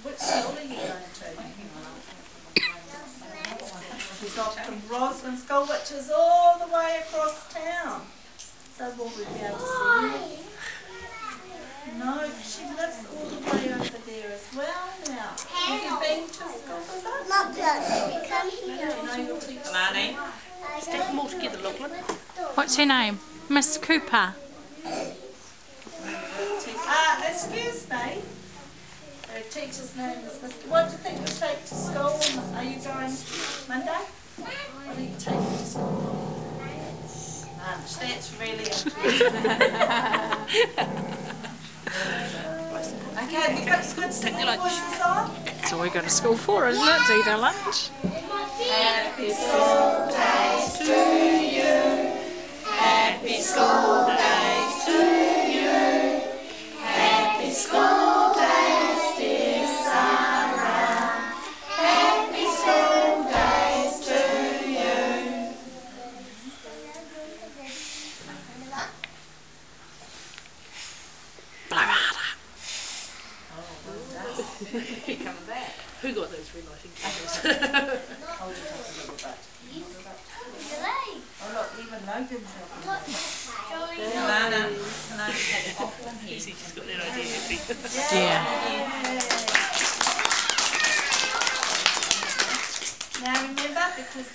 Which school are you going to? She's off to Roslyn School, which is all the way across town. So will we be able to see her again? No, she lives all the way over there as well now. Have you been to school with us? Not close. Come here. No, your teacher. Lani, stick them all together, Lachlan. What's her name? Miss Cooper. Excuse me. Her teacher's name is Mr. What do you think you take to school? Are you going Monday? What are you taking to school? Lunch. That's really interesting. Okay, have you got good singing voices on? That's all we go to school for, isn't it? To eat our lunch. Happy school days to you. Happy school days to you. Happy school days, dear Sarah. Happy school days to you. Blow harder. Coming back. Who got those relighting candles? Hold it up a little bit. Oh look, even Logan's helping. Lana had it off on here. She's got that idea, hasn't Yeah. Now remember, because